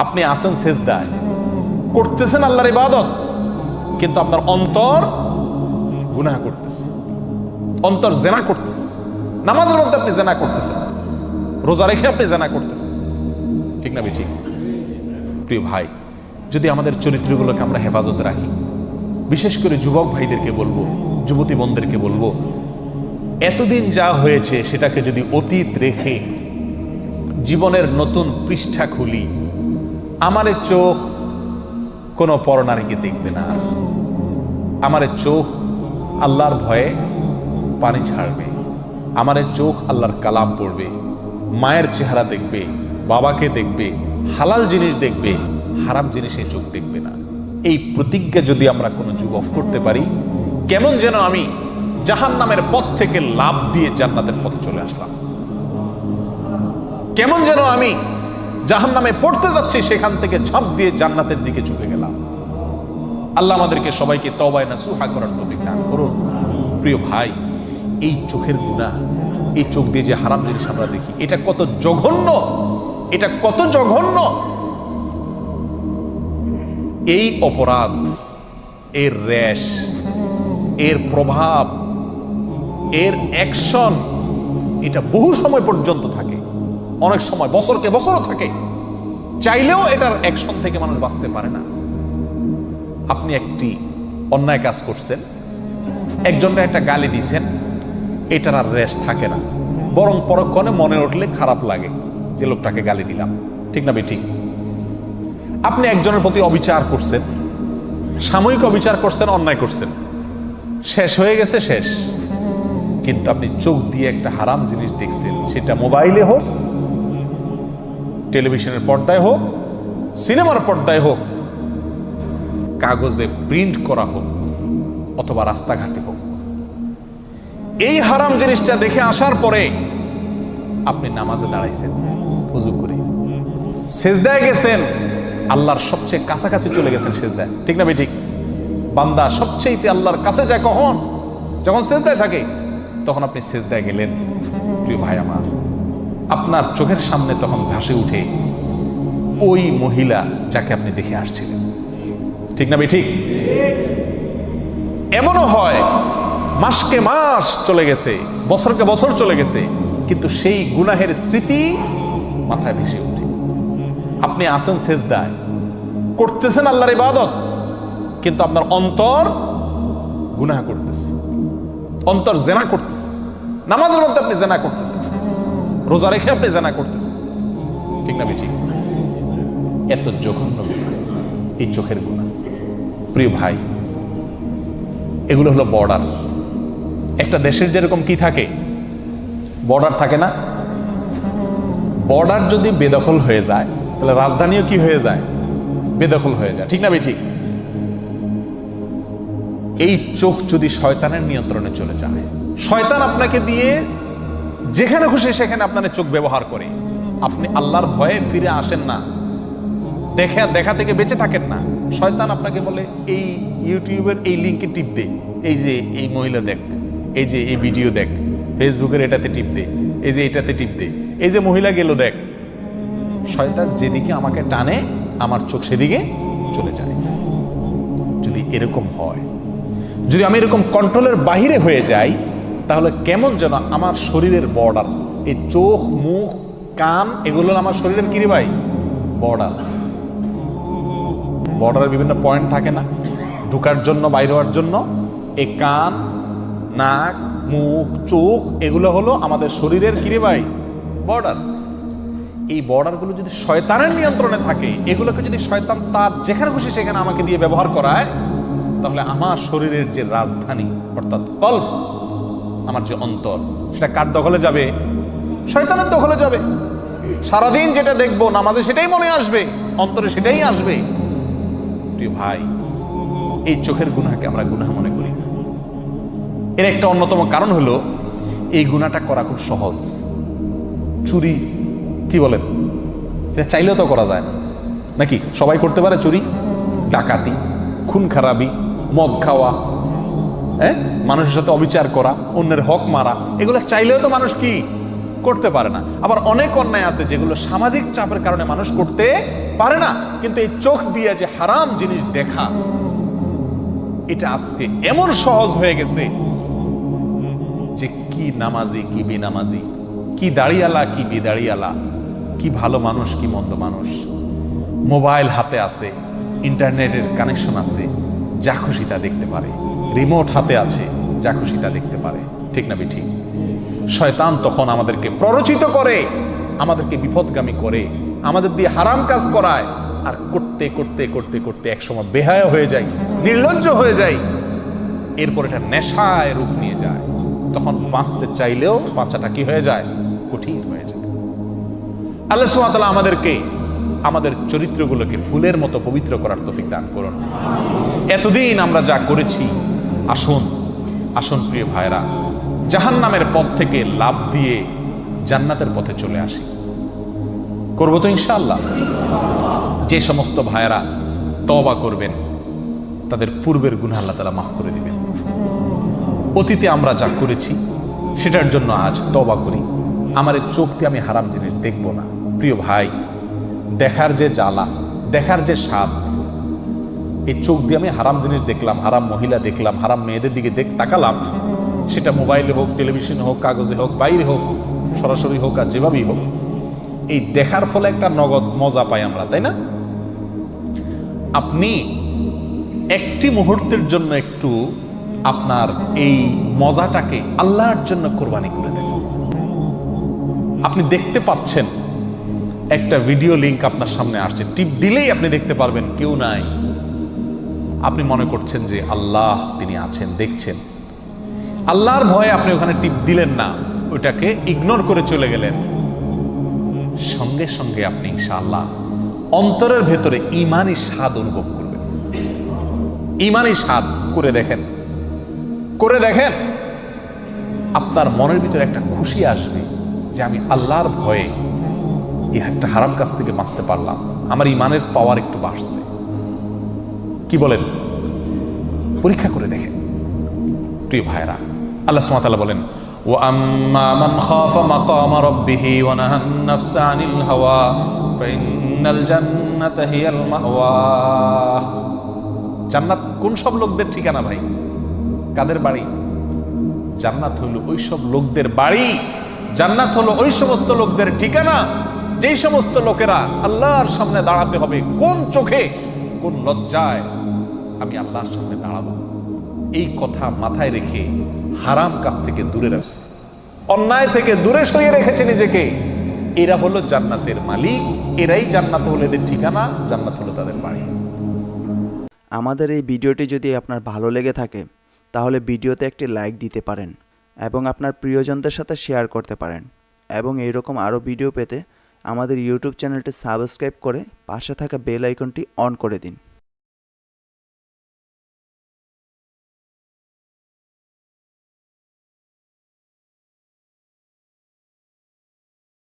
আপনি আছেন সেজদায়, করতেছেন আল্লাহর ইবাদত, কিন্তু আপনার অন্তর গুনাহ করতেছে, অন্তর জেনা করতেছে। নামাজের মধ্যে আপনি জেনা করতেছেন, রোজা রেখে আপনি জেনা করতেছেন, ঠিক না ঠিক? প্রিয় ভাই, যদি আমাদের চরিত্রগুলোকে আমরা হেফাজতে রাখি, বিশেষ করে যুবক ভাইদেরকে বলবো, যুবতী বোনদেরকে বলবো, এতদিন যা হয়েছে সেটাকে যদি অতীত রেখে জীবনের নতুন পৃষ্ঠা খুলি, আমারে চোখ কোনো পরনারীকে দেখবে না, আমারে চোখ আল্লাহর ভয়ে পানি ছাড়বে, আমারে চোখ আল্লাহর কালাম পড়বে, মায়ের চেহারা দেখবে, বাবাকে দেখবে, হালাল জিনিস দেখবে, হারাম জিনিসে চোখ দেখবে না। এই প্রতিজ্ঞা যদি আমরা কোনো যুবক করতে পারি, কেমন যেন আমি জাহান্নামের পথ থেকে লাভ দিয়ে জান্নাতের পথে চলে আসলাম, কেমন যেন আমি জাহান্নামে পড়তে যাচ্ছি, সেখান থেকে ঝাঁপ দিয়ে জান্নাতের দিকে ঝুঁকে গেলাম। আল্লাহ আমাদেরকে সবাইকে তওবায়ে নাসুহা করার তৌফিক দান করুন। প্রিয় ভাই, এই চোখের গুনাহ, এই চোখ দিয়ে যে হারাম জিনিস আমরা দেখি, এটা কত জঘন্য, এটা কত জঘন্য। এই অপরাধ, এর রেশ, এর প্রভাব, এর অ্যাকশন, এটা বহু সময় পর্যন্ত থাকে, অনেক সময় বছরকে বছরও থাকে, চাইলেও এটার অ্যাকশন থেকে মানুষ বাঁচতে পারে না। আপনি একটি অন্যায় কাজ করছেন, একজনকে একটা গালি দিয়েছেন, এটার আর রেশ থাকে না, বরং পরক্ষণে মনে উঠলে খারাপ লাগে যে লোকটাকে গালি দিলাম, ঠিক না বেঠিক? আপনি একজনের প্রতি অবিচার করছেন, সাময়িক অবিচার করছেন, অন্যায় করছেন, শেষ হয়ে গেছে, শেষ। কিন্তু আপনি চোখ দিয়ে একটা হারাম জিনিস দেখছেন, সেটা মোবাইলে হোক, টেলিভিশনের পর্দায় হোক, সিনেমার পর্দায় হোক, কাগজে প্রিন্ট করা হোক, অথবা রাস্তাঘাটে হোক, এই হারাম জিনিসটা দেখে আসার পরে আপনি নামাজে দাঁড়াইছেন, ওযু করে সেজদায় গেছেন, আল্লাহর সবচেয়ে কাছাকাছি চলে গেছেন সেজদায়, ঠিক না ঠিক? বান্দা সবচেয়ে আল্লাহর কাছে যায় কখন? যখন সেজদায় থাকে, তখন আপনি সেজদায় গেলেন। প্রিয় ভাই আমার, আপনার চোখের সামনে তখন ভাসে উঠে ওই মহিলা যাকে আপনি দেখে আসছিলেন, ঠিক না ঠিক? এমনও হয় মাসকে মাস চলে গেছে, বছরকে বছর চলে গেছে, কিন্তু সেই গুনাহের স্মৃতি মাথায় ভেসে ওঠে। আপনি আছেন সেজদায়, করতেছেন আল্লাহর ইবাদত, কিন্তু আপনার অন্তর গুনাহ করতেছে, অন্তর জেনা করতেছে। নামাজের মধ্যে আপনি জেনা করতেছেন, রোজা রেখে আপনি জেনা করতেছেন, ঠিক না ঠিক? এত জঘন্য গুনাহ এই চোখের গুনাহ। প্রিয় ভাই, এগুলো হলো বর্ডার। একটা দেশের যেরকম কি থাকে, বর্ডার থাকে না? বর্ডার যদি বেদখল হয়ে যায়, তাহলে রাজধানীও কি হয়ে যায়? বেদখল হয়ে যায়, ঠিক না ঠিক? এই চোখ যদি শয়তানের নিয়ন্ত্রণে চলে যায়, শয়তান আপনাকে দিয়ে যেখানে খুশি সেখানে আপনার চোখ ব্যবহার করে, আপনি আল্লাহর ভয়ে ফিরে আসেন না, দেখা থেকে বেঁচে থাকেন না। শয়তান আপনাকে বলে এই ইউটিউবের এই লিঙ্কে টিপ দে, এই যে এই মহিলা দেখ, এই যে এই ভিডিও দেখ, ফেসবুকের এটাতে টিপ দে, এই যে এটাতে টিপ দে, এই যে মহিলা গেল দেখ। শয়তান যেদিকে আমাকে টানে, আমার চোখ সেদিকে চলে যায়। যদি এরকম হয়, যদি আমি এরকম কন্ট্রোলের বাহিরে হয়ে যাই, তাহলে কেমন যেন আমার শরীরের বর্ডার, এই চোখ, মুখ, কান, এগুলো আমার শরীরের কি রে ভাই? বর্ডার। বর্ডারের বিভিন্ন পয়েন্ট থাকে না, ঢোকার জন্য, বাইরে হওয়ার জন্য। এই কান, নাক, মুখ, চোখ, এগুলো হলো আমাদের শরীরের কি রে ভাই? বর্ডার। এই বর্ডারগুলো যদি শয়তানের নিয়ন্ত্রণে থাকে, এগুলোকে যদি শয়তান তার যেখানে খুশি সেখানে আমাকে দিয়ে ব্যবহার করায়, তাহলে আমার শরীরের যে রাজধানী অর্থাৎ কল্ব, আমার যে অন্তর, সেটা কার দখলে যাবে? শয়তানের দখলে যাবে। সারাদিন যেটা দেখবো নামাজে সেটাই মনে আসবে, অন্তরে সেটাই আসবে। প্রিয় ভাই, এই চোখের গুনাহকে আমরা গুনাহ মনে করি না। এর একটা অন্যতম কারণ হলো এই গুনাহটা করা খুব সহজ। চুরি, কি বলেন, এটা চাইলেও তো করা যায় না, নাকি? সবাই করতে পারে চুরি, ডাকাতি, খুন খারাপি, মদ খাওয়া, মানুষের সাথে অবিচার করা, অন্যের হক মারা, এগুলো চাইলেও তো মানুষ কি করতে পারে না। আবার অনেক অন্যায় আছে যেগুলো সামাজিক চাপের কারণে মানুষ করতে পারে না, কিন্তু এই চোখ দিয়ে যে হারাম জিনিস দেখা, এটা আজকে এমন সহজ হয়ে গেছে যে কি নামাজি কি বেনামাজি, কি দাড়িয়ালা কি বেদাড়িয়ালা, কি ভালো মানুষ কি মন্দ মানুষ, মোবাইল হাতে আছে, ইন্টারনেটের কানেকশন আছে, যা খুশি তা দেখতে পারে, রিমোট হাতে আছে, যা খুশি তা দেখতে পারে। ঠিক না বেঠিক? শয়তান তখন আমাদেরকে প্ররোচিত করে, আমাদেরকে বিপদগামী করে, আমাদের দিয়ে হারাম কাজ করায়, আর করতে করতে করতে করতে একসময় বেহায়া হয়ে যায়, নির্লজ্জ হয়ে যায়, এরপর এটা নেশায় রূপ নিয়ে যায়। তখন বাঁচতে চাইলেও বাঁচাটা কি হয়ে যায়? কঠিন হয়ে যায়। আল্লাহ সুবহানাহু ওয়া তাআলা আমাদেরকে আমাদের চরিত্রগুলোকে ফুলের মতো পবিত্র করার তৌফিক দান করুন। এতদিন আমরা যা করেছি, আসুন আসুন প্রিয় ভাইরা, জাহান্নামের পথ থেকে লাভ দিয়ে জান্নাতের পথে চলে আসি। করবো তো ইনশাআল্লাহ? যে সমস্ত ভাইরা তওবা করবেন তাদের পূর্বের গুনাহ আল্লাহ তাআলা মাফ করে দিবেন। অতীতে আমরা যা করেছি সেটার জন্য আজ তওবা করি। আমার এই চোখ দিয়ে আমি হারাম জিনিস দেখব না। প্রিয় ভাই, দেখার যে জ্বালা, দেখার যে স্বাদ, এই চোখ দিয়ে আমি হারাম জিনিস দেখলাম, হারাম মহিলা দেখলাম, হারাম মেয়েদের দিকে তাকালাম, সেটা মোবাইলে হোক, টেলিভিশনে হোক, কাগজে হোক, বাইরে হোক, সরাসরি হোক, আর যেভাবেই হোক, এই দেখার ফলে একটা নগদ মজা পাই আমরা, তাই না? আপনি একটি মুহূর্তের জন্য একটু আপনার এই মজাটাকে আল্লাহর জন্য কোরবানি করে দেন। আপনি দেখতে পাচ্ছেন একটা ভিডিও লিংক আপনার সামনে আসছে, টিপ দিলেই আপনি দেখতে পারবেন কেউ নাই। আপনি মনে করছেন যে আল্লাহ তিনি আছেন, দেখছেন। আল্লাহর ভয়ে আপনি ওখানে টিপ দিলেন না, ওইটাকে ইগনোর করে চলে গেলেন। সঙ্গে সঙ্গে আপনি ইনশাআল্লাহ অন্তরের ভেতরে ঈমানি স্বাদ অনুভব করবেন। ঈমানি স্বাদ করে দেখেন, করে দেখেন, আপনার মনের ভিতরে একটা খুশি আসবে যে আমি আল্লাহর ভয়ে এই একটা হারাম কাজ থেকে বাঁচতে পারলাম, আমার ঈমানের পাওয়ার একটু বাড়ছে। কি বলেন? পরীক্ষা করে দেখেন প্রিয় ভাইরা। আল্লাহ সুবহানাহু ওয়া তাআলা বলেন, ওয়া আম্মা মান খাফা মাকামা রাব্বিহি ওয়া নাহান নাফসা আনিল হাওয়া ফাইন্নাল জান্নাতা হিয়াল মাওয়া। জান্নাত কোন সব লোকদের ঠিকানা ভাই? কাদের বাড়ি? জান্নাত হলো ওই সব লোকদের বাড়ি, জান্নাত হলো ওই সমস্ত লোকদের ঠিকানা যেই সমস্ত লোকেরা আল্লাহর সামনে দাঁড়াতে হবে। কোন চোখে, কোন লজ্জায় আমি আল্লাহর সামনে দাঁড়াবো, এই কথা মাথায় রেখে হারাম কাজ থেকে দূরে রাখছে, অন্যায় থেকে দূরে সরিয়ে রেখেছে নিজেকে, এরা হলো জান্নাতের মালিক, এরাই জান্নাত হলো এদের ঠিকানা, জান্নাত হলো তাদের বাড়ি। আমাদের এই ভিডিওটি যদি আপনার ভালো লেগে থাকে তাহলে ভিডিওতে একটি লাইক দিতে পারেন এবং আপনার প্রিয়জনদের সাথে শেয়ার করতে পারেন, এবং এইরকম আরও ভিডিও পেতে আমাদের ইউটিউব চ্যানেলটি সাবস্ক্রাইব করে পাশে থাকা বেল আইকনটি অন করে দিন।